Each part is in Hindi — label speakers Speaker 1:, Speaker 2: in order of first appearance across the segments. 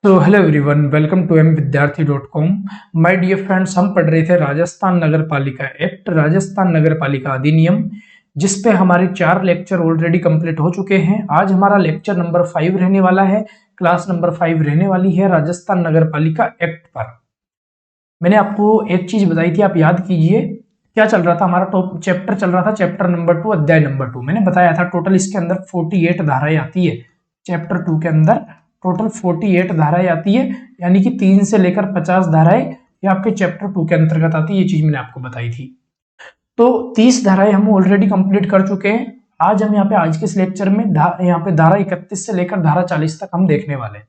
Speaker 1: तो hello everyone, welcome to mvidyarthi.com। My dear friends, हम पढ़ रहे थे राजस्थान नगर पालिका एक्ट, राजस्थान नगर पालिका अधिनियम, जिस पे हमारे 4 लेक्चर ऑलरेडी कंप्लीट हो चुके हैं। आज हमारा लेक्चर नंबर 5 रहने वाला है, क्लास नंबर 5 रहने वाली है राजस्थान नगर पालिका एक्ट पर। मैंने आपको एक चीज बताई थी, आप याद कीजिए। क्या चल रहा था हमारा? टॉप चैप्टर चल रहा था, चैप्टर नंबर 2, अध्याय नंबर 2। मैंने बताया था टोटल इसके अंदर 48 धाराएं आती है। चैप्टर 2 के अंदर टोटल 48 धाराएं आती है, यानी कि 3 से लेकर 50 धाराएं ये आपके चैप्टर 2 के अंतर्गत आती है। ये चीज मैंने आपको बताई थी। तो 30 धाराएं हम ऑलरेडी कंप्लीट कर चुके हैं। आज हम यहाँ पे आज के इस लेक्चर में यहाँ पे धारा 31 से लेकर धारा 40 तक हम देखने वाले हैं।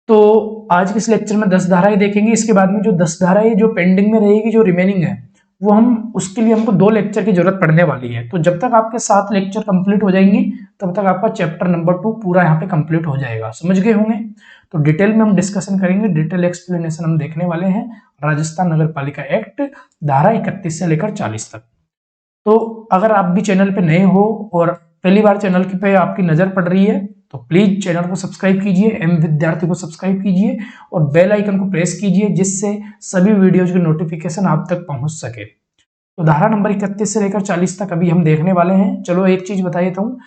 Speaker 1: तो आज के इस लेक्चर में 10 धाराएं देखेंगे। इसके बाद में जो 10 धाराएं जो पेंडिंग में रहेगी, जो रिमेनिंग है, वो हम उसके लिए हमको 2 लेक्चर की जरूरत पड़ने वाली है। तो जब तक आपके 7 लेक्चर कंप्लीट हो जाएंगे, तब तक आपका चैप्टर नंबर 2 पूरा यहाँ पे कंप्लीट हो जाएगा। समझ गए होंगे? तो डिटेल में हम डिस्कशन करेंगे, डिटेल एक्सप्लेनेशन हम देखने वाले हैं राजस्थान नगर पालिका एक्ट धारा 31 से लेकर 40 तक। तो अगर आप भी चैनल पे नए हो और पहली बार चैनल पे आपकी नजर पड़ रही है, तो प्लीज चैनल को सब्सक्राइब कीजिए, एम विद्यार्थी को सब्सक्राइब कीजिए और बेल आइकन को प्रेस कीजिए, जिससे सभी वीडियोज की नोटिफिकेशन आप तक पहुंच सके। तो धारा नंबर 31 से लेकर 40 तक अभी हम देखने वाले हैं। चलो एक चीज बता देता हूँ,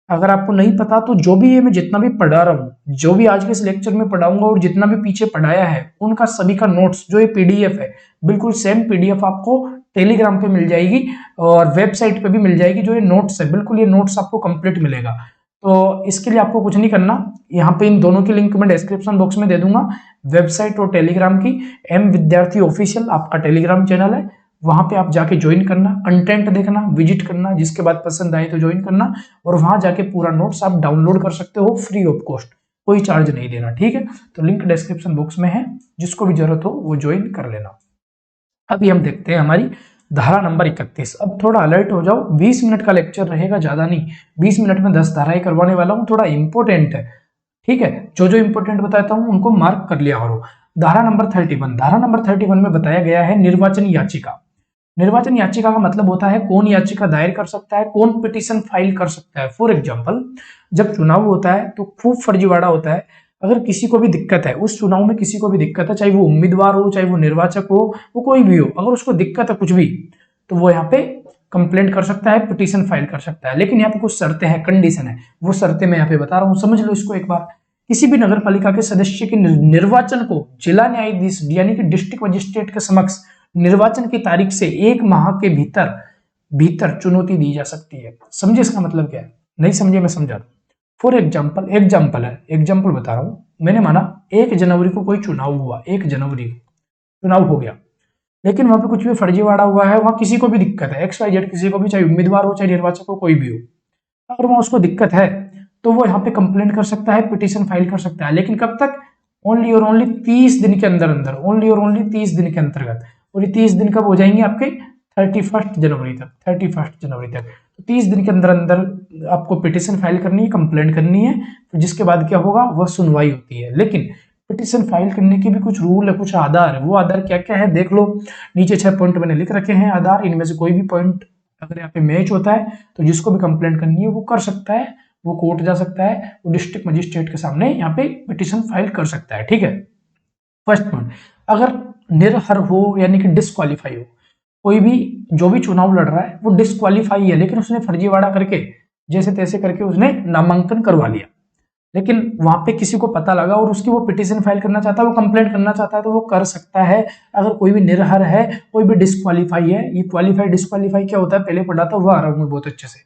Speaker 1: अगर आपको नहीं पता तो जो भी ये मैं जितना भी पढ़ा रहा हूँ, जो भी आज के इस लेक्चर में पढ़ाऊंगा और जितना भी पीछे पढ़ाया है, उनका सभी का नोट्स जो ये पीडीएफ है, बिल्कुल सेम पीडीएफ आपको टेलीग्राम पे मिल जाएगी और वेबसाइट पे भी मिल जाएगी। जो ये नोट्स है, बिल्कुल ये नोट्स आपको कंप्लीट मिलेगा। तो इसके लिए आपको कुछ नहीं करना, यहाँ पे इन दोनों की लिंक मैं डिस्क्रिप्शन बॉक्स में दे दूंगा, वेबसाइट और टेलीग्राम की। एम विद्यार्थी ऑफिशियल आपका टेलीग्राम चैनल है, वहां पे आप जाके ज्वाइन करना, कंटेंट देखना, विजिट करना, जिसके बाद पसंद आए तो ज्वाइन करना और वहां जाके पूरा नोट्स आप डाउनलोड कर सकते हो फ्री ऑफ कॉस्ट, कोई चार्ज नहीं देना। ठीक है? तो लिंक डिस्क्रिप्शन बॉक्स में है, जिसको भी जरूरत हो वो ज्वाइन कर लेना। अभी हम देखते हैं हमारी धारा नंबर 31। अब थोड़ा अलर्ट हो जाओ, 20 मिनट का लेक्चर रहेगा, ज्यादा नहीं। 20 मिनट में 10 धाराएं करवाने वाला हूँ, थोड़ा इंपॉर्टेंट है। ठीक है? जो जो इंपॉर्टेंट बताता हूँ उनको मार्क कर लिया करो। धारा नंबर 31, धारा नंबर 31 में बताया गया है निर्वाचन याचिका। निर्वाचन याचिका का मतलब होता है कौन याचिका दायर कर सकता है, कौन पिटीशन फाइल कर सकता है। फॉर एग्जाम्पल, जब चुनाव होता है तो खूब फर्जीवाड़ा होता है। अगर किसी को भी दिक्कत है, उस चुनाव में किसी को भी दिक्कत है, चाहे वो उम्मीदवार हो, चाहे वो निर्वाचक हो, वो कोई भी हो, अगर उसको दिक्कत है कुछ भी, तो वो यहाँ पे कंप्लेंट कर सकता है, पिटीशन फाइल कर सकता है। लेकिन यहाँ पे कुछ शर्तें हैं, कंडीशन है। वो शर्तें मैं यहाँ पे बता रहा हूँ, समझ लो इसको एक बार। किसी भी नगर पालिका के सदस्य के निर्वाचन को जिला न्यायाधीश यानी कि डिस्ट्रिक्ट मजिस्ट्रेट के समक्ष निर्वाचन की तारीख से 1 माह के भीतर भीतर चुनौती दी जा सकती है। समझे इसका मतलब क्या है? नहीं समझे? मैं समझा दूं। फॉर एग्जाम्पल, एग्जाम्पल है, एग्जाम्पल बता रहा हूं। मैंने माना 1 जनवरी को कोई चुनाव हुआ, 1 जनवरी को चुनाव हो गया, लेकिन वहां पे कुछ भी फर्जीवाड़ा हुआ है, वहां किसी को भी दिक्कत है, एक्स वाई जेड किसी को भी, चाहे उम्मीदवार हो चाहे निर्वाचक हो, कोई भी हो, अगर वहां उसको दिक्कत है तो वो यहाँ पे कंप्लेंट कर सकता है, पिटीशन फाइल कर सकता है। लेकिन कब तक? ओनली और ओनली 30 दिन के अंदर अंदर, ओनली और ओनली 30 दिन के अंतर्गत। और ये 30 दिन कब हो जाएंगे? आपके 31 जनवरी तक, 31 जनवरी तक। तो 30 दिन के अंदर अंदर आपको पिटीशन फाइल करनी है, कंप्लेंट करनी है। तो जिसके बाद क्या होगा? वह सुनवाई होती है। लेकिन पिटीशन फाइल करने के भी कुछ रूल है, कुछ आधार है। वो आधार क्या क्या है देख लो, नीचे 6 पॉइंट मैंने लिख रखे हैं आधार। इनमें से कोई भी पॉइंट अगर यहाँ पे मैच होता है तो जिसको भी कंप्लेंट करनी है वो कर सकता है, वो कोर्ट जा सकता है, वो डिस्ट्रिक्ट मजिस्ट्रेट के सामने यहाँ पे पिटीशन फाइल कर सकता है। ठीक है? फर्स्ट पॉइंट, अगर निर्हर हो यानी कि डिस्क्वालीफाई हो, कोई भी जो भी चुनाव लड़ रहा है वो डिस्क्वालीफाई है, लेकिन उसने फर्जीवाड़ा करके जैसे तैसे करके उसने नामांकन करवा लिया, लेकिन वहां पे किसी को पता लगा और उसकी वो पिटीशन फाइल करना चाहता है, वो कंप्लेंट करना चाहता है, तो वो कर सकता है। अगर कोई भी निर्हर है, कोई भी डिस्क्वालीफाई है, ये क्वालिफाई डिस्क्वालीफाई क्या होता है पहले पढ़ा था, वो आ रहा हूँ मैं बहुत अच्छे से।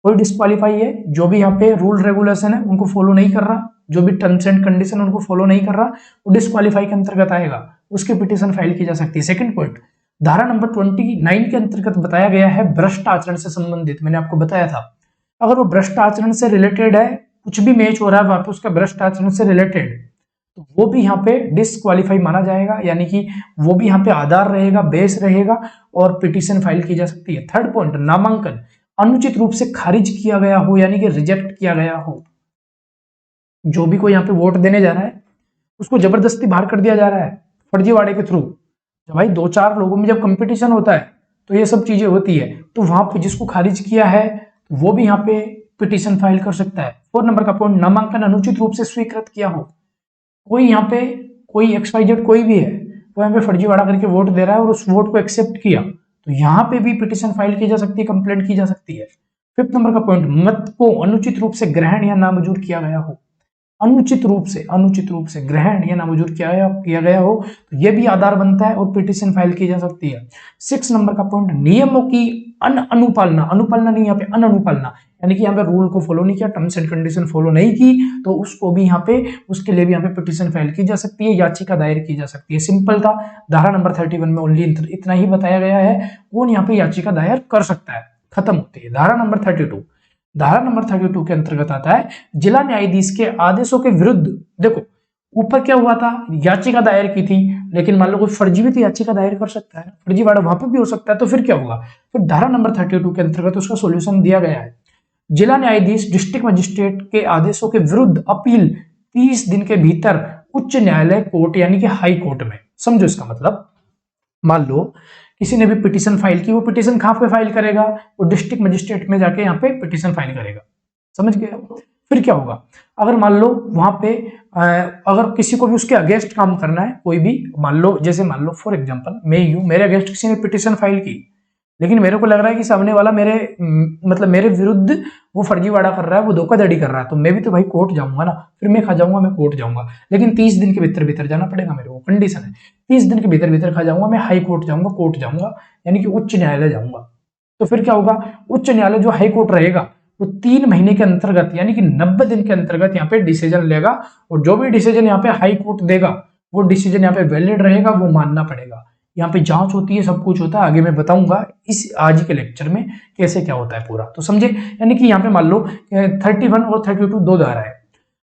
Speaker 1: कोई डिस्क्वालीफाई है, जो भी यहाँ पे रूल रेगुलेशन है उनको फॉलो नहीं कर रहा, जो भी टर्म्स एंड कंडीशन उनको फॉलो नहीं कर रहा, वो डिस्क्वालीफाई के अंतर्गत आएगा, उसकी पिटीशन फाइल की जा सकती है। सेकंड पॉइंट, धारा नंबर 29 के अंतर्गत बताया गया है भ्रष्ट आचरण से संबंधित। मैंने आपको बताया था, अगर वो भ्रष्ट आचरण से रिलेटेड है, कुछ भी मैच हो रहा है वहां पे उसका भ्रष्ट आचरण से रिलेटेड, तो वो भी यहाँ पे डिस्क्वालीफाई माना जाएगा, यानी कि वो भी यहाँ पे आधार रहेगा, बेस रहेगा और पिटीशन फाइल की जा सकती है। थर्ड पॉइंट, नामांकन अनुचित रूप से खारिज किया गया हो यानी कि रिजेक्ट किया गया हो। जो भी कोई यहाँ पे वोट देने जा रहा है उसको जबरदस्ती बाहर कर दिया जा रहा है फर्जीवाड़े के थ्रू। जब भाई 2-4 लोगों में जब कंपटीशन होता है तो ये सब चीजें होती है, तो वहां पे जिसको खारिज किया है वो भी यहाँ पे पिटीशन फाइल कर सकता है। 4 नंबर का पॉइंट, नामांकन अनुचित रूप से स्वीकृत किया हो। कोई यहाँ पे कोई XYZ कोई भी है वो यहाँ पे फर्जीवाड़ा करके वोट दे रहा है और उस वोट को एक्सेप्ट किया, तो यहाँ पे भी पिटिशन फाइल की जा सकती है, कंप्लेंट की जा सकती है। 5th नंबर का पॉइंट, मत को अनुचित रूप से ग्रहण या नामंजूर किया गया हो। अनुचित रूप से ग्रहण या नामंजूर किया गया हो तो यह भी आधार बनता है और पिटिशन फाइल की जा सकती है। 6 नंबर का पॉइंट, नियमों की अनुपालना, अनुपालना नहीं, यहाँ पे अनुपालना, यानी कि यहाँ पे रूल को फॉलो नहीं किया, टर्म्स एंड कंडीशन फॉलो नहीं की, तो उसको भी यहाँ पे, उसके लिए भी यहाँ पे पिटिशन फाइल की जा सकती है, याचिका दायर की जा सकती है। सिंपल था, धारा नंबर 31 में ओनली इतना ही बताया गया है, कौन यहाँ पे याचिका दायर कर सकता है, खत्म होती है। धारा नंबर 32, धारा नंबर 32 के अंतर्गत आता है जिला न्यायाधीश के आदेशों के विरुद्ध। देखो ऊपर क्या हुआ था, याचिका दायर की थी, लेकिन मान लो कोई फर्जी भी तो याचिका दायर कर सकता है, फर्जीवाड़ा वहां पर भी हो सकता है, तो फिर क्या होगा, फिर धारा नंबर 32 के अंतर्गत उसका सोल्यूशन दिया गया है। जिला न्यायाधीश डिस्ट्रिक्ट मजिस्ट्रेट के आदेशों के विरुद्ध अपील 30 दिन के भीतर उच्च न्यायालय कोर्ट यानी कि हाई कोर्ट में। समझो इसका मतलब, मान लो किसी ने भी पिटीशन फाइल की, वो पिटीशन कहां पे फाइल करेगा, वो डिस्ट्रिक्ट मजिस्ट्रेट में जाके यहाँ पे पिटीशन फाइल करेगा। समझ गए। फिर क्या होगा, अगर मान लो वहां पे अगर किसी को भी उसके अगेंस्ट काम करना है, कोई भी मान लो, जैसे मान लो फॉर एग्जांपल मैं ही हूं, मेरे अगेंस्ट किसी ने पिटीशन फाइल की, लेकिन मेरे को लग रहा है कि सामने वाला मेरे मतलब मेरे विरुद्ध वो फर्जीवाड़ा कर रहा है, वो धोखाधड़ी कर रहा है, तो मैं भी तो भाई कोर्ट जाऊंगा ना, फिर मैं खा जाऊंगा, मैं कोर्ट जाऊंगा, लेकिन 30 दिन के भीतर भीतर जाना पड़ेगा मेरे को, कंडीशन है 30 दिन के भीतर भीतर खा जाऊंगा, मैं हाई कोर्ट जाऊंगा, कोर्ट जाऊंगा, यानी कि उच्च न्यायालय जाऊंगा। तो फिर क्या होगा, उच्च न्यायालय जो हाई कोर्ट रहेगा वो 3 महीने के अंतर्गत यानी कि 90 दिन के अंतर्गत यहाँ पे डिसीजन लेगा, और जो भी डिसीजन यहाँ पे हाई कोर्ट देगा वो डिसीजन यहाँ पे वैलिड रहेगा, वो मानना पड़ेगा। यहाँ पे जांच होती है, सब कुछ होता है, आगे मैं बताऊंगा इस आज के लेक्चर में कैसे क्या होता है पूरा, तो समझे। यानी कि यहाँ पे मान लो 31 और 32 दो धारा है,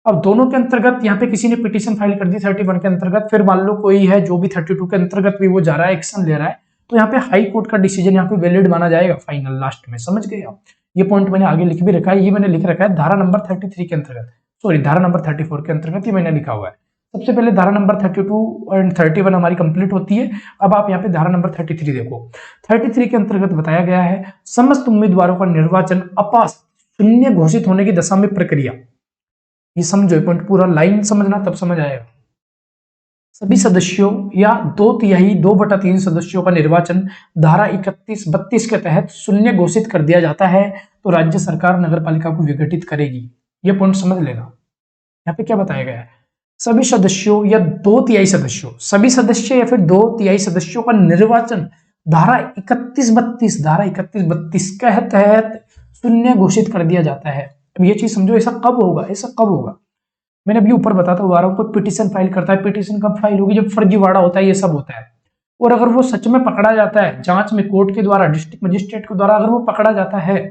Speaker 1: अब दोनों के अंतर्गत यहाँ पे किसी ने पिटीशन फाइल कर दी 31 के अंतर्गत, फिर मान लो कोई है जो भी 32 के अंतर्गत भी वो जा रहा है, एक्शन ले रहा है, तो यहाँ पे हाई कोर्ट का डिसीजन यहाँ पे वैलिड माना जाएगा फाइनल लास्ट में। समझ गए आप, ये पॉइंट मैंने आगे लिख भी रखा है, ये मैंने लिख रखा है धारा नंबर 33 के अंतर्गत, सॉरी धारा नंबर 34 के अंतर्गत, ये मैंने लिखा हुआ है। सबसे पहले धारा नंबर 32 एंड 31 हमारी कंप्लीट होती है। अब आप यहाँ पे धारा नंबर 33 देखो, 33 के अंतर्गत बताया गया है समस्त उम्मीदवारों का निर्वाचन अपास शून्य घोषित होने की दशा में प्रक्रिया। ये समझो पॉइंट पूरा, लाइन समझना तब समझ आएगा। सभी सदस्यों या 2/3 सदस्यों का निर्वाचन धारा 31-32 के तहत शून्य घोषित कर दिया जाता है तो राज्य सरकार नगर पालिका को विघटित करेगी। ये पॉइंट समझ लेना। यहाँ पे क्या बताया गया है, सभी सदस्यों या 2/3 सदस्यों, सभी सदस्य या फिर 2/3 सदस्यों का निर्वाचन धारा 31-32 के तहत शून्य घोषित कर दिया जाता है। अब ये चीज समझो, ऐसा कब होगा, ऐसा कब होगा, मैंने अभी ऊपर बताता हुआ रहा हूं, कोई पिटीशन फाइल करता है, पिटीशन कब फाइल होगी, जब फर्जीवाड़ा होता है, ये सब होता है। और अगर वो सच में पकड़ा जाता है जांच में, कोर्ट के द्वारा, डिस्ट्रिक्ट मजिस्ट्रेट के द्वारा अगर वो पकड़ा जाता है,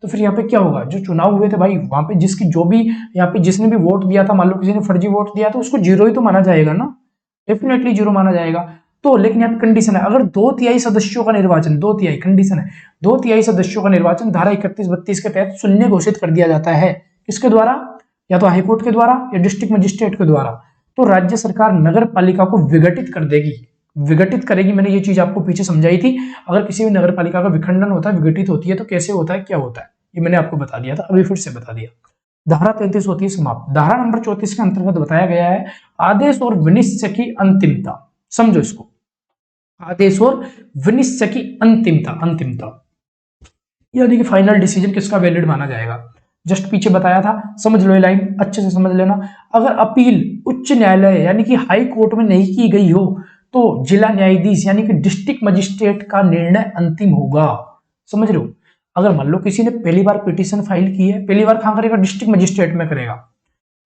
Speaker 1: तो फिर यहाँ पे क्या होगा, जो चुनाव हुए थे भाई वहां पे जिसकी जो भी यहाँ पे जिसने भी वोट दिया था, मान लो किसी ने फर्जी वोट दिया तो उसको जीरो ही तो माना जाएगा ना, डेफिनेटली जीरो माना जाएगा। तो लेकिन यहाँ पे कंडीशन है, अगर 2/3 सदस्यों का निर्वाचन, 2/3 कंडीशन है, 2/3 सदस्यों का निर्वाचन धारा 31-32 के तहत शून्य घोषित कर दिया जाता है, किसके द्वारा, या तो हाईकोर्ट के द्वारा या डिस्ट्रिक्ट मजिस्ट्रेट के द्वारा, तो राज्य सरकार नगर पालिका को विघटित कर देगी, विघटित करेगी। मैंने ये चीज आपको पीछे समझाई थी, अगर किसी भी नगर पालिका का विखंडन होता है, विघटित होती है, तो कैसे होता है, क्या होता है, ये मैंने आपको बता दिया था, अभी फिर से बता दिया। धारा 33 होती है समाप्त। धारा नंबर 34 के अंतर्गत बताया गया है आदेश और विनिश्चय की अंतिमता। समझो इसको, आदेश और विनिश्चय की अंतिमता यानी कि फाइनल डिसीजन किसका वैलिड माना जाएगा, जस्ट पीछे बताया था, समझ लो ये लाइन अच्छे से समझ लेना। अगर अपील उच्च न्यायालय यानी कि हाई कोर्ट में नहीं की गई हो तो जिला न्यायाधीश यानी कि डिस्ट्रिक्ट मजिस्ट्रेट का निर्णय अंतिम होगा। समझ रहे हो, अगर मान लो किसी ने पहली बार पिटीशन फाइल की है, पहली बार कहां करेगा, डिस्ट्रिक्ट मजिस्ट्रेट में करेगा।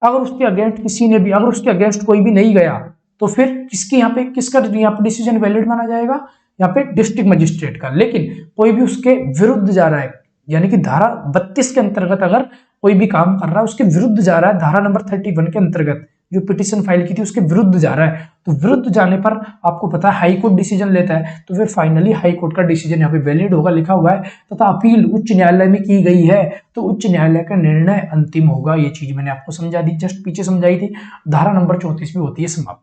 Speaker 1: अगर उसके अगेंस्ट किसी ने भी, अगर उसके अगेंस्ट कोई भी नहीं गया, तो फिर किसके यहाँ पे, किसका यहाँ पे डिसीजन वैलिड माना जाएगा, यहाँ पे डिस्ट्रिक्ट मजिस्ट्रेट का। लेकिन कोई भी उसके विरुद्ध जा रहा है, यानी कि धारा 32 के अंतर्गत अगर कोई भी काम कर रहा है, उसके विरुद्ध जा रहा है, धारा नंबर 31 के अंतर्गत जो पिटीशन फाइल की थी उसके विरुद्ध जा रहा है, तो विरुद्ध जाने पर आपको पता है हाई कोर्ट डिसीजन लेता है, तो फिर फाइनली हाई कोर्ट का डिसीजन यहाँ पे वैलिड होगा, लिखा हुआ है, तथा अपील उच्च न्यायालय में की गई है तो उच्च न्यायालय का निर्णय अंतिम होगा। ये चीज मैंने आपको समझा दी, जस्ट पीछे समझाई थी। धारा नंबर 34 भी होती है समाप्त।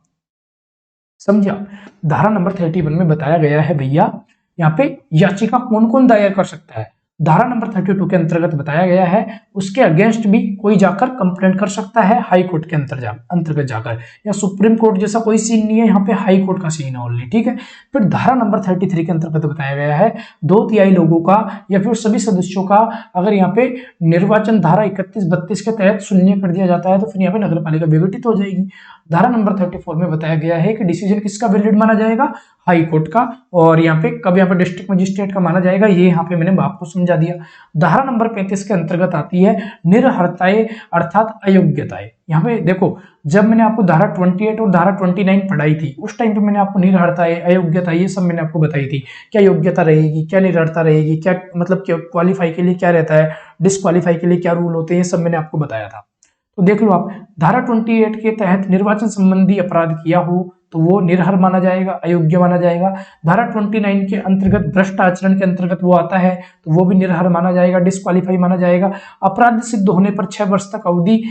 Speaker 1: समझा, धारा नंबर 31 में बताया गया है भैया यहाँ पे याचिका कौन कौन दायर कर सकता है, धारा नंबर 32 के अंतर्गत बताया गया है उसके अगेंस्ट भी कोई जाकर कंप्लेंट कर सकता है हाई कोर्ट के अंतर्गत जाकर, या सुप्रीम कोर्ट जैसा कोई सीन नहीं है, यहाँ पे हाई कोर्ट का सीन है ओनली, ठीक है। फिर धारा नंबर 33 के अंतर्गत बताया गया है 2/3 लोगों का या फिर सभी सदस्यों का अगर यहाँ पे निर्वाचन धारा 31-32 के तहत शून्य कर दिया जाता है तो फिर यहाँ पे नगर पालिका विघटित हो जाएगी। धारा नंबर 34 में बताया गया है कि डिसीजन किसका वैलिड माना जाएगा, हाई कोर्ट का, और यहाँ पे कब यहाँ पे डिस्ट्रिक्ट मजिस्ट्रेट का माना जाएगा, ये यहाँ पे मैंने आपको समझा दिया। धारा नंबर 35 के अंतर्गत आती है निरर्हताएं अर्थात अयोग्यताएं। यहाँ पे देखो, जब मैंने आपको धारा 28 और धारा 29 पढ़ाई थी उस टाइम पे मैंने आपको निरर्हताएं अयोग्यता ये सब मैंने आपको बताई थी, क्या योग्यता रहेगी, क्या निरर्हता रहेगी, क्या मतलब क्वालिफाई के लिए क्या रहता है, डिस्क्वालीफाई के लिए क्या रूल होते हैं, ये सब मैंने आपको बताया था। तो देख लो आप, धारा 28 के तहत निर्वाचन संबंधी अपराध किया हो तो वो निरहर माना जाएगा, अयोग्य माना जाएगा। धारा 29 के अंतर्गत भ्रष्ट आचरण के अंतर्गत वो आता है तो वो भी निरहर माना जाएगा, डिस्क्वालीफाई माना जाएगा। अपराध सिद्ध होने पर 6 वर्ष तक अवधि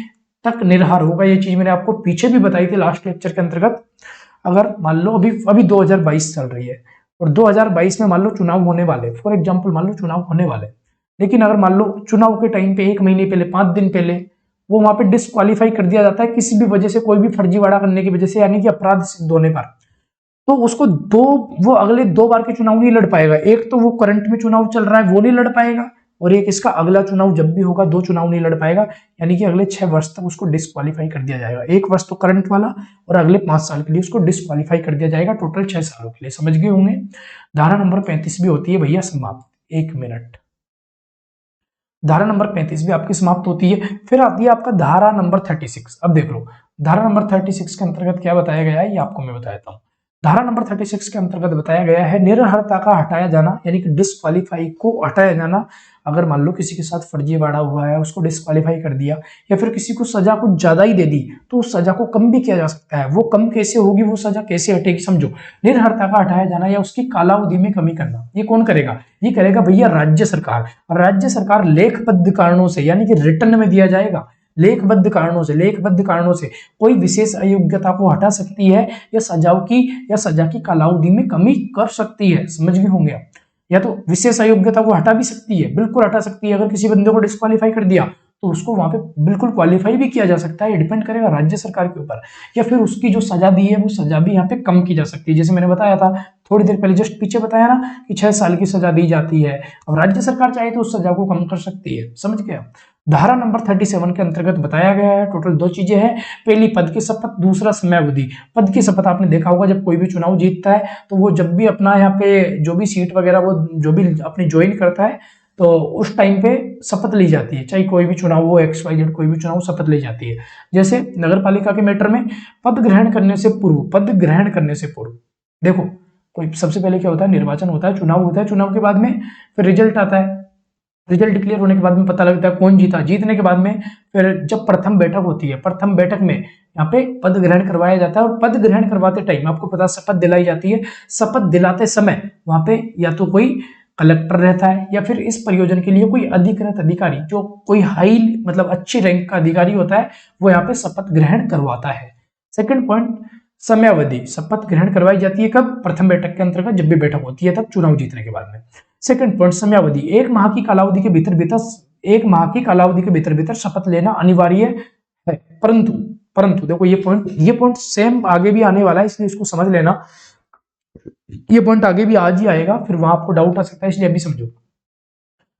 Speaker 1: तक निरहर होगा, ये चीज मैंने आपको पीछे भी बताई थी लास्ट लेक्चर के अंतर्गत। अगर मान लो अभी 2022 चल रही है और 2022 में मान लो चुनाव होने वाले, फॉर एग्जाम्पल मान लो चुनाव होने वाले, लेकिन अगर मान लो चुनाव के टाइम पे 1 महीने पहले, 5 दिन पहले वो वहां पे डिस्क्वालीफाई कर दिया जाता है किसी भी वजह से, कोई भी फर्जीवाड़ा करने की वजह से, यानी कि अपराध सिद्ध होने पर, तो उसको वो अगले 2 बार के चुनाव नहीं लड़ पाएगा। एक तो वो करंट में चुनाव चल रहा है वो नहीं लड़ पाएगा, और एक इसका अगला चुनाव जब भी होगा 2 चुनाव नहीं लड़ पाएगा, यानी कि अगले 6 वर्ष तक उसको डिस्क्वालीफाई कर दिया जाएगा। 1 वर्ष तो करंट वाला और अगले 5 साल के लिए उसको डिस्क्वालीफाई कर दिया जाएगा, टोटल 6 सालों के लिए। समझ गए होंगे। धारा नंबर 35 भी होती है भैया समाप्त। 1 मिनट, धारा नंबर 35 भी आपकी समाप्त होती है। फिर आती है आपका धारा नंबर 36। अब देख लो धारा नंबर 36 के अंतर्गत क्या बताया गया है, ये आपको मैं बताता हूँ। धारा नंबर 36 के अंतर्गत बताया गया है निरर्हता का हटाया जाना, यानी कि डिस्क्वालीफाई को हटाया जाना। अगर मान लो किसी के साथ फर्जीवाड़ा हुआ है, उसको डिस्क्वालीफाई कर दिया, या फिर किसी को सजा कुछ ज्यादा ही दे दी तो उस सजा को कम भी किया जा सकता है। वो कम कैसे होगी, वो सजा कैसे हटेगी, समझो। निरर्हता का हटाया जाना या उसकी कालावधि में कमी करना, ये कौन करेगा, ये करेगा भैया राज्य सरकार। राज्य सरकार लेखबद्ध कारणों से, यानी कि रिटर्न में दिया जाएगा, लेखबद्ध कारणों से कोई विशेष अयोग्यता को हटा सकती है या सजा की कालावधि में कमी कर सकती है। समझ गए होंगे आप। या तो विशेष अयोग्यता को हटा भी सकती है, बिल्कुल हटा सकती है। अगर किसी बंदे को डिस्क्वालीफाई कर दिया तो उसको वहां पे बिल्कुल क्वालिफाई भी किया जा सकता है, डिपेंड करेगा राज्य सरकार के ऊपर। या फिर उसकी जो सजा दी है वो सजा भी यहाँ पे कम की जा सकती है, जैसे मैंने बताया था थोड़ी देर पहले, जस्ट पीछे बताया ना कि 6 साल की सजा दी जाती है। अब राज्य सरकार चाहे तो उस सजा को कम कर सकती है। समझ गए। धारा नंबर 37 के अंतर्गत बताया गया है टोटल 2 चीजें हैं, पहली पद की शपथ, दूसरा समयावधि। पद की शपथ आपने देखा होगा जब कोई भी चुनाव जीतता है तो वो जब भी अपना यहाँ पे जो भी सीट वगैरह वो जो भी अपनी ज्वाइन करता है तो उस टाइम पे शपथ ली जाती है, चाहे कोई भी चुनाव हो, XYZ कोई भी चुनाव, शपथ ली जाती है। जैसे नगर पालिका के मैटर में पद ग्रहण करने से पूर्व देखो, कोई सबसे पहले क्या होता है, निर्वाचन होता है, चुनाव होता है, चुनाव के बाद में फिर रिजल्ट आता है, रिजल्ट डिक्लेयर होने के बाद में पता लगता है कौन जीता। जीतने के बाद में फिर जब प्रथम बैठक होती है, प्रथम बैठक में यहाँ पे पद ग्रहण करवाया जाता है, और पद ग्रहण करवाते टाइम आपको पता शपथ दिलाई जाती है। शपथ दिलाते समय वहां पे या तो कोई कलेक्टर रहता है या फिर इस परियोजना के लिए कोई अधिकृत अधिकारी, जो कोई हाई मतलब अच्छी रैंक का अधिकारी होता है, वो यहाँ पे शपथ ग्रहण करवाता है। सेकंड पॉइंट, समयावधि। शपथ ग्रहण करवाई जाती है कब, प्रथम बैठक के अंतर्गत, जब भी बैठक होती है तब, चुनाव जीतने के बाद में। सेकंड पॉइंट, समयावधि। 1 माह की कालावधि के भीतर शपथ लेना अनिवार्य है। परंतु देखो ये पॉइंट सेम आगे भी आने वाला है, इसलिए इसको समझ लेना। ये पॉइंट आगे भी आज ही आएगा, फिर वहां आपको डाउट आ सकता है, इसलिए अभी समझो।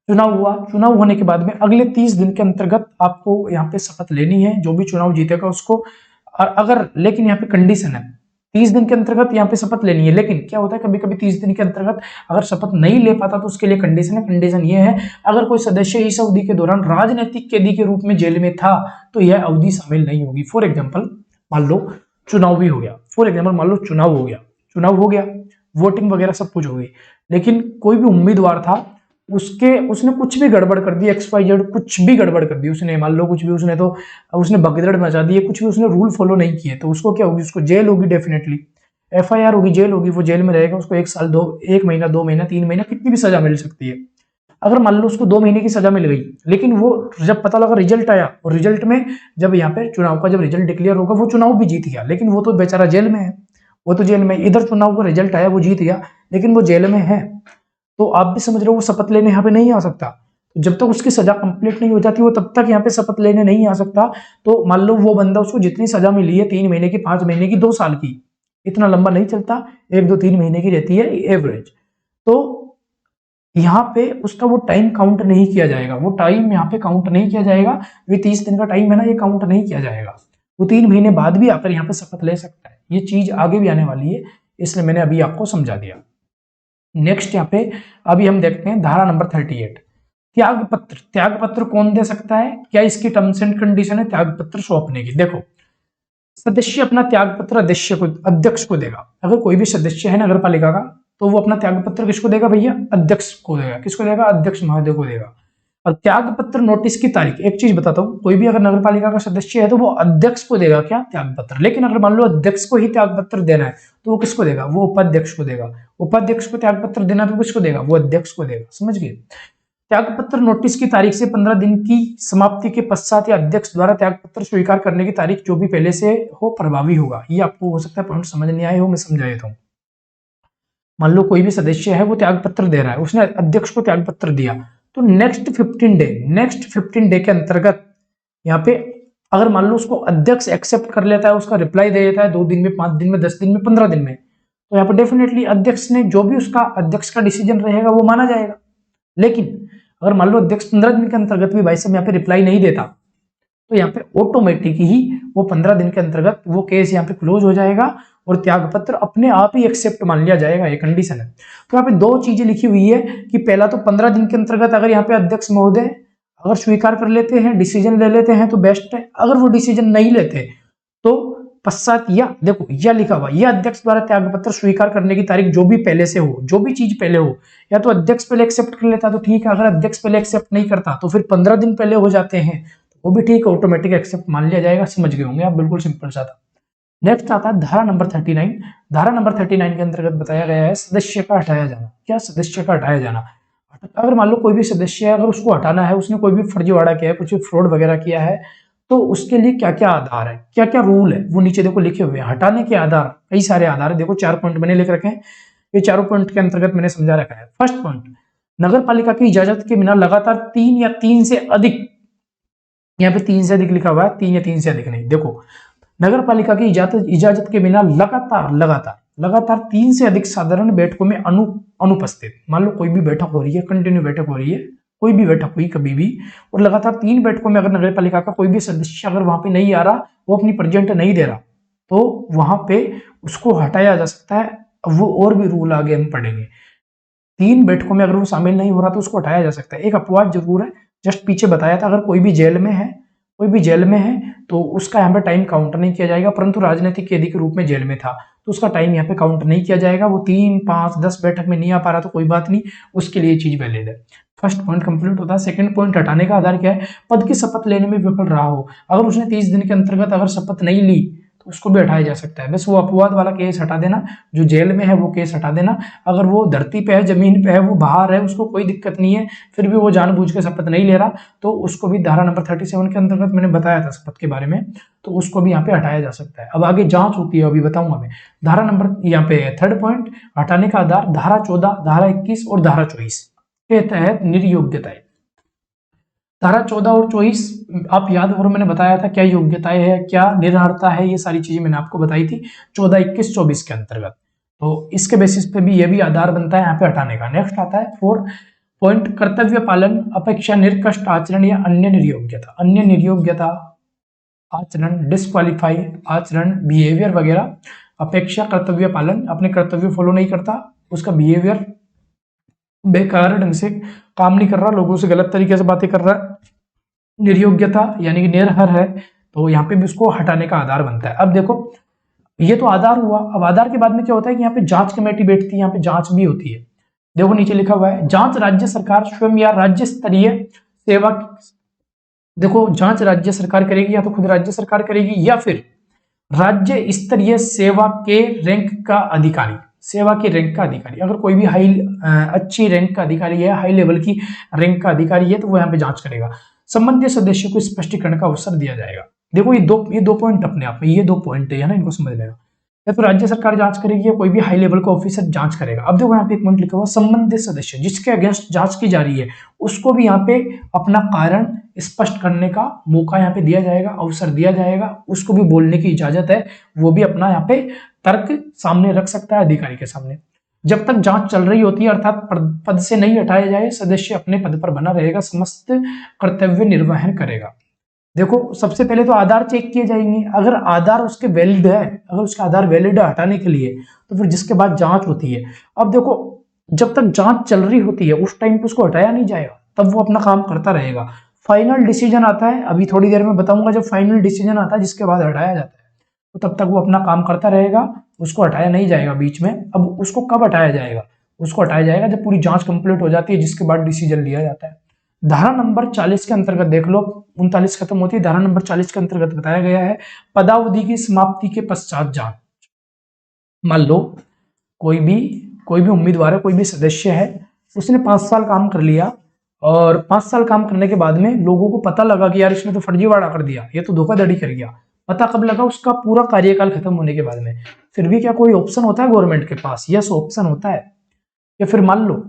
Speaker 1: चुनाव हुआ, चुनाव होने के बाद में अगले 30 दिन के अंतर्गत आपको यहाँ पे शपथ लेनी है, जो भी चुनाव जीतेगा उसको। अगर लेकिन यहाँ पे कंडीशन है, 30 दिन के अंतर्गत यहाँ पे शपथ लेनी है। लेकिन क्या होता है कभी कभी 30 दिन के अंतर्गत अगर शपथ नहीं ले पाता तो उसके लिए कंडीशन है। कंडीशन ये है, अगर कोई सदस्य इस अवधि के दौरान राजनीतिक कैदी के रूप में जेल में था तो यह अवधि शामिल नहीं होगी। फॉर एग्जाम्पल मान लो चुनाव भी हो गया, चुनाव हो गया, वोटिंग वगैरह सब कुछ हो गई, लेकिन कोई भी उम्मीदवार था, उसने कुछ भी गड़बड़ कर दी, XYZ कुछ भी गड़बड़ कर दी उसने, मान लो कुछ भी उसने भगदड़ मचा दी है, कुछ भी उसने रूल फॉलो नहीं किए, तो उसको क्या होगी, उसको जेल होगी, डेफिनेटली FIR होगी, जेल होगी, वो जेल में रहेगा, उसको 1 साल 1 महीना 2 महीना 3 महीना कितनी भी सजा मिल सकती है। अगर मान लो उसको 2 महीने की सजा मिल गई, लेकिन वो जब पता लगा, रिजल्ट आया, और रिजल्ट में जब यहाँ पे चुनाव का जब रिजल्ट डिक्लेयर होगा, वो चुनाव भी जीत गया, लेकिन वो तो बेचारा जेल में है, वो तो जेल में, इधर चुनाव का रिजल्ट आया वो जीत गया लेकिन वो जेल में है, तो आप भी समझ रहे हो वो शपथ लेने यहाँ पे नहीं आ सकता। तो जब तक उसकी सजा कंप्लीट नहीं हो जाती वो तब तक यहाँ पे शपथ लेने नहीं आ सकता। तो मान लो वो बंदा, उसको जितनी सजा मिली है 3 महीने की, 5 महीने की, 2 साल की, इतना लंबा नहीं चलता, 1 2 3 महीने की रहती है एवरेज। तो यहाँ पे उसका वो टाइम काउंट नहीं किया जाएगा, वो टाइम यहाँ पे काउंट नहीं किया जाएगा। ये 30 दिन का टाइम है ना, ये काउंट नहीं किया जाएगा। वो 3 महीने बाद भी आकर यहाँ पे शपथ ले सकता है। ये चीज आगे भी आने वाली है, इसलिए मैंने अभी आपको समझा दिया। नेक्स्ट यहाँ पे अभी हम देखते हैं धारा नंबर 38, त्याग पत्र। त्याग पत्र कौन दे सकता है, क्या इसकी टर्म्स एंड कंडीशन है त्याग पत्र सौंपने की? देखो, सदस्य अपना त्याग पत्र अध्यक्ष को देगा। अगर कोई भी सदस्य है नगर पालिका का, तो वो अपना त्याग पत्र किसको देगा भैया? अध्यक्ष को देगा। किसको देगा? अध्यक्ष महोदय को देगा। और त्याग पत्र नोटिस की तारीख, एक चीज बताता हूँ, कोई भी अगर नगर पालिका का सदस्य है तो वो अध्यक्ष को देगा क्या? त्याग पत्र। लेकिन अगर मान लो अध्यक्ष को ही त्याग पत्र देना है तो वो किसको देगा? वो उपाध्यक्ष को देगा। उपाध्यक्ष को त्याग पत्र देना तो किसको देगा? वो अध्यक्ष को देगा। समझ गए? त्यागपत्र नोटिस की तारीख से 15 दिन की समाप्ति के पश्चात या अध्यक्ष द्वारा त्यागपत्र स्वीकार करने की तारीख जो भी पहले से हो प्रभावी होगा। ये आपको हो सकता है पॉइंट समझ नहीं आए हो, मैं समझा देता हूं। मान लो कोई भी सदस्य है वो त्यागपत्र दे रहा है, उसने अध्यक्ष को त्यागपत्र दिया, तो नेक्स्ट 15 डे के अंतर्गत यहाँ पे अगर मान लो उसको अध्यक्ष एक्सेप्ट कर लेता है, उसका रिप्लाई दे देता है 2 दिन में, 5 दिन में, 10 दिन में, 15 दिन में, तो यहाँ पे डेफिनेटली अध्यक्ष ने जो भी उसका अध्यक्ष का डिसीजन रहेगा वो माना जाएगा। लेकिन अगर मान लो अध्यक्ष 15 दिन के अंतर्गत भी भाई साहब यहाँ पे रिप्लाई नहीं देता, तो यहाँ पे ऑटोमेटिक ही वो 15 दिन के अंतर्गत वो केस यहाँ पे क्लोज हो जाएगा और त्यागपत्र अपने आप ही एक्सेप्ट मान लिया जाएगा। ये कंडीशन है। तो यहाँ पे 2 चीजें लिखी हुई है कि पहला तो 15 दिन के अंतर्गत अगर यहाँ पे अध्यक्ष महोदय अगर स्वीकार कर लेते हैं, डिसीजन ले लेते हैं तो बेस्ट है। अगर वो डिसीजन नहीं लेते तो पश्चात, या देखो यह लिखा हुआ, यह अध्यक्ष द्वारा त्यागपत्र स्वीकार करने की तारीख जो भी पहले से हो, जो भी चीज पहले हो, या तो अध्यक्ष पहले एक्सेप्ट कर लेता तो ठीक है, अगर अध्यक्ष पहले एक्सेप्ट नहीं करता तो फिर 15 दिन पहले हो जाते हैं वो भी ठीक है, ऑटोमेटिक एक्सेप्ट मान लिया जाएगा। समझ गए होंगे आप, बिल्कुल सिंपल सा था। नेक्स्ट आता है धारा नंबर 39। धारा नंबर 39 के अंतर्गत बताया गया है सदस्य का हटाया जाना। क्या? सदस्य का हटाया जाना। अगर मान लो कोई भी सदस्य है, अगर उसको हटाना है, उसने कोई भी फर्जीवाड़ा किया है, कुछ फ्रॉड वगैरह किया है, तो उसके लिए क्या क्या आधार है, क्या क्या रूल है, वो नीचे देखो लिखे हुए हैं। हटाने के आधार कई सारे आधार है, देखो 4 पॉइंट मैंने लिख रखे हैं। ये चारों पॉइंट के अंतर्गत मैंने समझा रखा है। फर्स्ट पॉइंट, नगर पालिका की इजाजत के बिना लगातार 3 या 3 से अधिक, यहाँ पे 3 से अधिक लिखा हुआ है, 3 या 3 से अधिक नहीं। देखो, नगर पालिका की इजाजत के बिना लगातार 3 से अधिक साधारण बैठकों में अनुपस्थित। मान लो कोई भी बैठक हो रही है, कंटिन्यू बैठक हो रही है, कोई भी बैठक हुई कभी भी, और लगातार 3 बैठकों में अगर नगर पालिका का कोई भी सदस्य अगर वहां पे नहीं आ रहा, वो अपनी प्रेजेंट नहीं दे रहा, तो वहां पे उसको हटाया जा सकता है। वो और भी रूल आगे हम पढ़ेंगे। 3 बैठकों में अगर वो शामिल नहीं हो रहा तो उसको हटाया जा सकता है। एक अपवाद जरूर है, जस्ट पीछे बताया था, अगर कोई भी जेल में है, तो उसका यहाँ पे टाइम काउंट नहीं किया जाएगा, परंतु राजनीतिक कैदी के रूप में जेल में था तो उसका टाइम यहाँ पे काउंट नहीं किया जाएगा। वो 3, 5, 10 बैठक में नहीं आ पा रहा तो कोई बात नहीं, उसके लिए चीज वैलिड है। फर्स्ट पॉइंट कंप्लीट होता है। सेकंड पॉइंट, हटाने का आधार क्या है? पद की शपथ लेने में विफल रहा हो। अगर उसने 30 दिन के अंतर्गत अगर शपथ नहीं ली तो उसको भी हटाया जा सकता है। बस वो अपवाद वाला केस हटा देना, जो जेल में है वो केस हटा देना। अगर वो धरती पे है, जमीन पे है, वो बाहर है, उसको कोई दिक्कत नहीं है, फिर भी वो जानबूझ के शपथ नहीं ले रहा, तो उसको भी धारा नंबर 37 के अंतर्गत मैंने बताया था शपथ के बारे में, तो उसको भी यहाँ पे हटाया जा सकता है। अब आगे जांच होती है, अभी बताऊंगा मैं। धारा नंबर यहाँ पे थर्ड पॉइंट, हटाने का आधार धारा 14, धारा 21 और धारा 24 के तहत निर्योग्यताएं। धारा 14 और 24 आप याद करो, मैंने बताया था क्या योग्यताएं है, क्या निरर्हता है, ये सारी चीजें मैंने आपको बताई थी 14, 21, 24 के अंतर्गत। तो इसके बेसिस पे भी ये भी आधार बनता है यहाँ पे हटाने का। नेक्स्ट आता है 4 पॉइंट, कर्तव्य पालन अपेक्षा निर्कष्ट आचरण या अन्य निर्योग्यता। अन्य निर्योग्यता आचरण, डिस्क्वालीफाई आचरण, बिहेवियर वगैरह अपेक्षा कर्तव्य पालन, अपने कर्तव्य फॉलो नहीं करता, उसका बिहेवियर बेकार ढंग से काम नहीं कर रहा, लोगों से गलत तरीके से बातें कर रहा है, निर्योग्यता यानी कि निरहर है, तो यहाँ पे भी उसको हटाने का आधार बनता है। अब देखो, ये तो आधार हुआ। अब आधार के बाद में क्या होता है कि यहाँ पे जांच कमेटी बैठती है, यहाँ पे जांच भी होती है। देखो नीचे लिखा हुआ है, जांच राज्य सरकार स्वयं या राज्य स्तरीय सेवा। देखो, जांच राज्य सरकार करेगी, या तो खुद राज्य सरकार करेगी, या फिर राज्य स्तरीय सेवा के रैंक का अधिकारी, सेवा के रैंक का अधिकारी। अगर कोई भी अच्छी रैंक का अधिकारी है, हाई लेवल की रैंक का अधिकारी है, तो वो यहाँ पे जांच करेगा। संबंधित सदस्य को स्पष्टीकरण का अवसर दिया जाएगा। देखो ये दो पॉइंट अपने आप में, ये 2 पॉइंट है ना, इनको समझ लेना। या तो राज्य सरकार जांच करेगी या कोई भी हाई लेवल का ऑफिसर जांच करेगा। अब देखो यहाँ पे एक पॉइंट लिखा हुआ, संबंधित सदस्य जिसके अगेंस्ट जांच की जा रही है उसको भी यहाँ पे अपना कारण स्पष्ट करने का मौका यहाँ पे दिया जाएगा, अवसर दिया जाएगा, उसको भी बोलने की इजाजत है, वो भी अपना यहाँ पे तर्क सामने रख सकता है अधिकारी के सामने। जब तक जांच चल रही होती है अर्थात पद से नहीं हटाया जाए, सदस्य अपने पद पर बना रहेगा, समस्त कर्तव्य निर्वहन करेगा। देखो सबसे पहले तो आधार चेक किए जाएंगे, अगर आधार उसके वैलिड है, अगर उसका आधार वैलिड है हटाने के लिए, तो फिर जिसके बाद जांच होती है। अब देखो जब तक जांच चल रही होती है उस टाइम पे उसको हटाया नहीं जाएगा, तब वो अपना काम करता रहेगा। फाइनल डिसीजन आता है, अभी थोड़ी देर में बताऊंगा, जब फाइनल डिसीजन आता है जिसके बाद हटाया जाता है, तो तब तक वो अपना काम करता रहेगा, उसको हटाया नहीं जाएगा बीच में। अब उसको कब हटाया जाएगा? उसको हटाया जाएगा जब पूरी जांच कंप्लीट हो जाती है, जिसके बाद डिसीजन लिया जाता है। धारा नंबर 40 के अंतर्गत देख लो, 39 खत्म होती है, धारा नंबर 40 के अंतर्गत बताया गया है पदावधि की समाप्ति के पश्चात जांच। मान लो कोई भी उम्मीदवार है, कोई भी सदस्य है, उसने 5 साल काम कर लिया और 5 साल काम करने के बाद में लोगों को पता लगा कि यार इसने तो फर्जीवाड़ा कर दिया, ये तो धोखाधड़ी कर गया। पता कब लगा? उसका पूरा कार्यकाल खत्म होने के बाद में। फिर भी क्या कोई ऑप्शन होता है गवर्नमेंट के पास? यस, ऑप्शन होता है। या फिर मान लो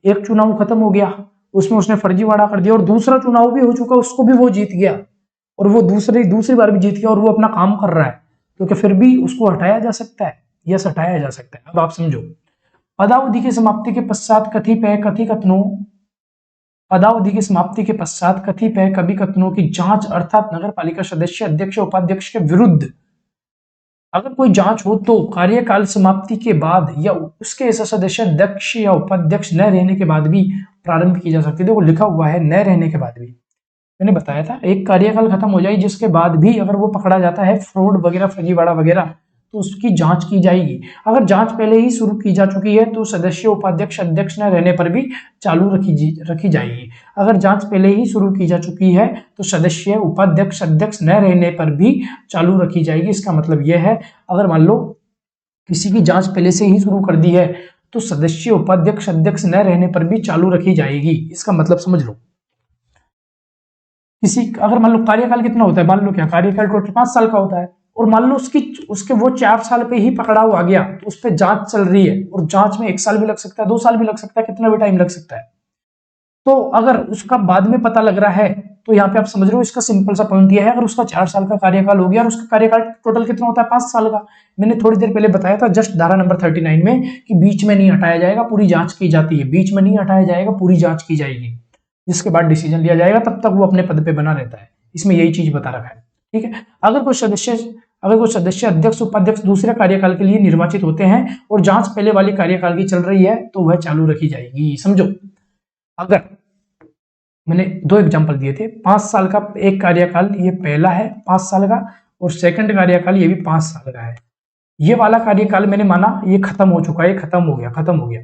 Speaker 1: एक चुनाव खत्म हो गया, उसमें उसने फर्जीवाड़ा कर दिया और दूसरा चुनाव भी हो चुका, उसको भी वो जीत गया और वो दूसरी बार भी जीत गया और वो अपना काम कर रहा है, तो क्या फिर भी उसको हटाया जा सकता है? यस, हटाया जा सकता है। अब आप समझो, पदावधि की समाप्ति के पश्चात पदावधि की समाप्ति के पश्चात कतिपय कभी कथनों की जांच अर्थात नगर पालिका सदस्य, अध्यक्ष, उपाध्यक्ष के विरुद्ध अगर कोई जांच हो तो कार्यकाल समाप्ति के बाद या उसके ऐसा सदस्य अध्यक्ष या उपाध्यक्ष न रहने के बाद भी प्रारंभ की जा सकती है। देखो लिखा हुआ है न रहने के बाद भी, मैंने बताया था एक कार्यकाल खत्म हो जाए जिसके बाद भी अगर वो पकड़ा जाता है फ्रॉड वगैरह, फर्जीवाड़ा वगैरह, तो उसकी जांच की जाएगी। अगर जांच पहले ही शुरू की जा चुकी है तो सदस्य, उपाध्यक्ष, अध्यक्ष न रहने पर भी चालू रखी जाएगी। अगर जांच पहले ही शुरू की जा चुकी है तो सदस्य, उपाध्यक्ष, अध्यक्ष न रहने पर भी चालू रखी जाएगी। इसका मतलब यह है अगर मान लो किसी की जांच पहले से ही शुरू कर दी है तो सदस्य, उपाध्यक्ष, अध्यक्ष न रहने पर भी चालू रखी जाएगी। इसका मतलब समझ लो। अगर मान लो कार्यकाल कितना होता है, मान लो क्या कार्यकाल टोटल 5 साल का होता है और मान लो उसके वो 4 साल पे ही पकड़ा हुआ गया तो उस पर जांच चल रही है और जांच में 1 साल भी लग सकता है, 2 साल भी लग सकता है, कितना भी टाइम लग सकता है। तो अगर उसका बाद में पता लग रहा है तो यहाँ पे आप समझ रहे हो, इसका सिंपल सा पॉइंट यह है, अगर उसका 4 साल का कार्यकाल हो गया और उसका कार्यकाल टोटल कितना होता है 5 साल का, मैंने थोड़ी देर पहले बताया था जस्ट धारा नंबर 39 में कि बीच में नहीं हटाया जाएगा, पूरी जांच की जाती है। बीच में नहीं हटाया जाएगा, पूरी जांच की जाएगी, जिसके बाद डिसीजन लिया जाएगा, तब तक वो अपने पद पे बना रहता है। इसमें यही चीज बता रखा है, ठीक है। अगर कोई सदस्य अध्यक्ष, उपाध्यक्ष दूसरे कार्यकाल के लिए निर्वाचित होते हैं और जांच पहले वाली कार्यकाल की चल रही है तो वह चालू रखी जाएगी। समझो, अगर मैंने 2 एग्जांपल दिए थे, 5 साल का एक कार्यकाल, ये पहला है 5 साल का, और सेकंड कार्यकाल ये भी 5 साल का है। ये वाला कार्यकाल मैंने माना ये खत्म हो चुका है, ये खत्म हो गया,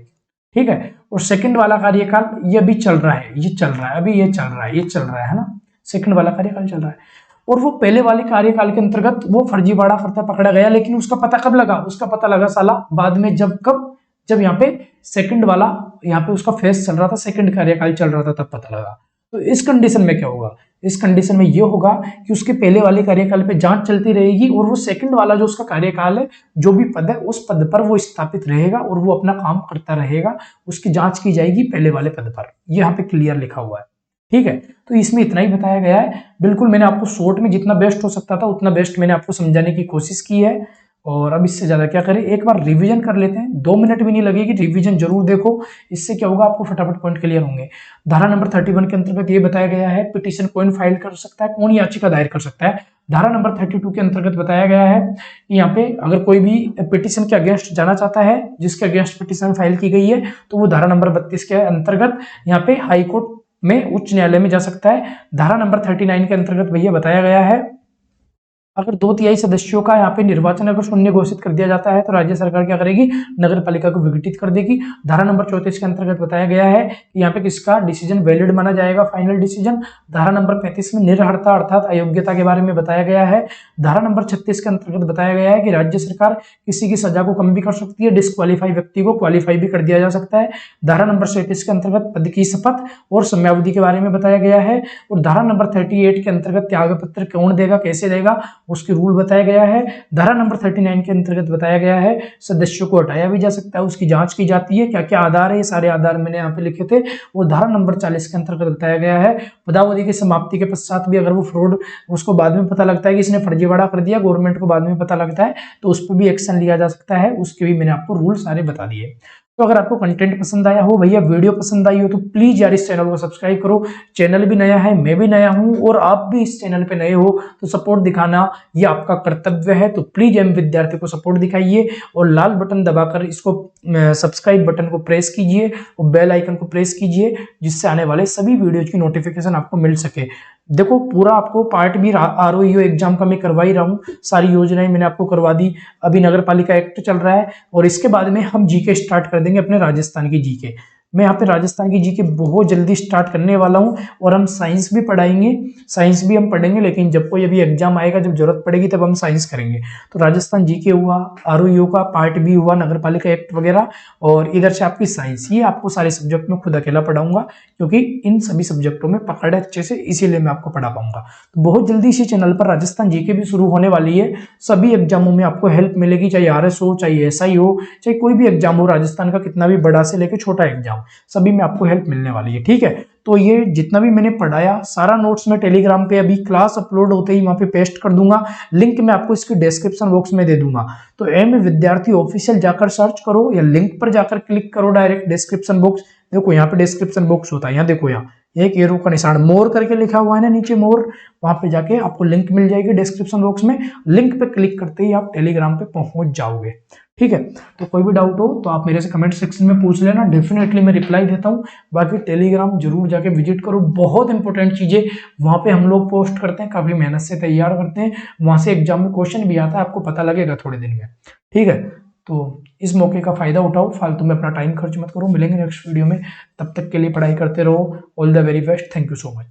Speaker 1: ठीक है। और सेकंड वाला कार्यकाल ये अभी चल रहा है, ये चल रहा है ना, सेकंड वाला कार्यकाल चल रहा है। और वो पहले वाले कार्यकाल के अंतर्गत वो फर्जीवाड़ा करता पकड़ा गया, लेकिन उसका पता कब लगा? उसका पता लगा साला बाद में, जब यहाँ पे सेकंड वाला, यहाँ पे उसका फेस चल रहा था, सेकंड कार्यकाल चल रहा था, तब पता लगा। तो इस कंडीशन में क्या होगा? इस कंडीशन में ये होगा कि उसके पहले वाले कार्यकाल पे जांच चलती रहेगी और वो सेकंड वाला जो उसका कार्यकाल है, जो भी पद है, उस पद पर वो स्थापित रहेगा और वो अपना काम करता रहेगा, उसकी जांच की जाएगी पहले वाले पद पर। ये यहाँ पे क्लियर लिखा हुआ है, ठीक है। तो इसमें इतना ही बताया गया है। बिल्कुल मैंने आपको शॉर्ट में जितना बेस्ट हो सकता था उतना बेस्ट मैंने आपको समझाने की कोशिश की है, और अब इससे ज्यादा क्या करें, एक बार रिवीजन कर लेते हैं। 2 मिनट भी नहीं लगेगी, रिवीजन जरूर देखो, इससे क्या होगा आपको फटाफट पॉइंट क्लियर होंगे। धारा नंबर 31 के अंतर्गत ये बताया गया है पिटीशन कौन फाइल कर सकता है, कौन याचिका दायर कर सकता है। धारा नंबर 32 के अंतर्गत बताया गया है कि यहाँ पे अगर कोई भी पिटीशन के अगेंस्ट जाना चाहता है, जिसके अगेंस्ट पिटीशन फाइल की गई है, तो वो धारा नंबर 32 के अंतर्गत यहाँ पे हाईकोर्ट में, उच्च न्यायालय में जा सकता है। धारा नंबर 39 के अंतर्गत भैया बताया गया है अगर 2/3 सदस्यों का यहाँ पे निर्वाचन अगर शून्य घोषित कर दिया जाता है तो राज्य सरकार क्या करेगी? नगर पालिका को विघटित कर देगी। धारा नंबर 34 के अंतर्गत बताया गया है कि यहाँ पे किसका डिसीजन वैलिड माना जाएगा, फाइनल डिसीजन। धारा नंबर 35 में निर्हरता अर्थात अयोग्यता के बारे में बताया गया है। धारा नंबर 36 के अंतर्गत बताया गया है कि राज्य सरकार किसी की सजा को कम भी कर सकती है, डिस्क्वालीफाई व्यक्ति को क्वालिफाई भी कर दिया जा सकता है। धारा नंबर 37 के अंतर्गत पद की शपथ और समयावधि के बारे में बताया गया है। और धारा नंबर 38 के अंतर्गत त्याग पत्र कौन देगा, कैसे देगा, उसकी रूल बताया गया है। धारा नंबर 39 के अंतर्गत बताया गया है सदस्यों को हटाया भी जा सकता है, उसकी जांच की जाती है। क्या क्या आधार है, ये सारे आधार मैंने यहाँ पे लिखे थे। वो धारा नंबर 40 के अंतर्गत बताया गया है। पदावधि की समाप्ति के पश्चात भी अगर वो फ्रॉड, उसको बाद में पता लगता है कि इसने फर्जीवाड़ा कर दिया, गवर्नमेंट को बाद में पता लगता है, तो उस पर भी एक्शन लिया जा सकता है। उसके भी मैंने आपको रूल सारे बता दिए। तो अगर आपको कंटेंट पसंद आया हो भैया, वीडियो पसंद आई हो, तो प्लीज यार इस चैनल को सब्सक्राइब करो। चैनल भी नया है, मैं भी नया हूं, और आप भी इस चैनल पे नए हो तो सपोर्ट दिखाना ये आपका कर्तव्य है। तो प्लीज एम विद्यार्थी को सपोर्ट दिखाइए और लाल बटन दबाकर इसको सब्सक्राइब बटन को प्रेस कीजिए और बेल आइकन को प्रेस कीजिए, जिससे आने वाले सभी वीडियोज की नोटिफिकेशन आपको मिल सके। देखो पूरा आपको पार्ट भी आरओईओ एग्जाम का मैं करवा ही रहा हूँ, सारी योजनाएं मैंने आपको करवा दी। अभी नगर पालिका एक्ट चल रहा है और इसके बाद में हम जीके स्टार्ट कर देंगे, अपने राजस्थान की जीके। मैं यहाँ पे राजस्थान की जीके बहुत जल्दी स्टार्ट करने वाला हूँ, और हम साइंस भी पढ़ाएंगे, साइंस भी हम पढ़ेंगे, लेकिन जब कोई अभी एग्जाम आएगा, जब जरूरत पड़ेगी तब हम साइंस करेंगे। तो राजस्थान जीके हुआ, आरओईओ का पार्ट भी हुआ, नगर पालिका एक्ट वगैरह, और इधर से आपकी साइंस, ये आपको सारे सब्जेक्ट में खुद अकेला पढ़ाऊंगा, क्योंकि इन सभी सब्जेक्टों में पकड़ है अच्छे से, इसीलिए मैं आपको पढ़ा पाऊंगा। तो बहुत जल्दी इसी चैनल पर राजस्थान जीके भी शुरू होने वाली है। सभी एग्जामों में आपको हेल्प मिलेगी, चाहे आरएस हो, चाहे एसआई हो, चाहे कोई भी एग्जाम हो राजस्थान का, कितना भी बड़ा से लेकर छोटा एग्जाम, सभी में आपको हेल्प मिलने वाली है। ठीक है, तो ये जितना भी मैंने पढ़ाया सारा नोट्स में टेलीग्राम पे अभी क्लास अपलोड होते ही वहां पे पेस्ट कर दूंगा, लिंक मैं आपको इसकी डिस्क्रिप्शन बॉक्स में दे दूंगा। तो एम विद्यार्थी ऑफिशियल जाकर सर्च करो, या लिंक पर जाकर क्लिक करो डायरेक्ट डिस्क्रिप्शन बॉक्स। देखो यहाँ पे डिस्क्रिप्शन बॉक्स होता है, यहाँ देखो, यहाँ एक एरो का निशान मोर करके लिखा हुआ है ना नीचे, मोर, वहां पे जाके आपको लिंक मिल जाएगी डिस्क्रिप्शन बॉक्स में। लिंक पे क्लिक करते ही आप टेलीग्राम पे पहुंच जाओगे। ठीक है, तो कोई भी डाउट हो तो आप मेरे से कमेंट सेक्शन में पूछ लेना, डेफिनेटली मैं रिप्लाई देता हूँ। बाकी टेलीग्राम जरूर जाके विजिट करो, बहुत इंपॉर्टेंट चीजें वहां पे हम लोग पोस्ट करते हैं, काफी मेहनत से तैयार करते हैं, वहां से एग्जाम में क्वेश्चन भी आता है, आपको पता लगेगा थोड़े दिन में। ठीक है, तो इस मौके का फायदा उठाओ, फालतू में अपना टाइम खर्च मत करो। मिलेंगे नेक्स्ट वीडियो में, तब तक के लिए पढ़ाई करते रहो। All the very best, thank you so much.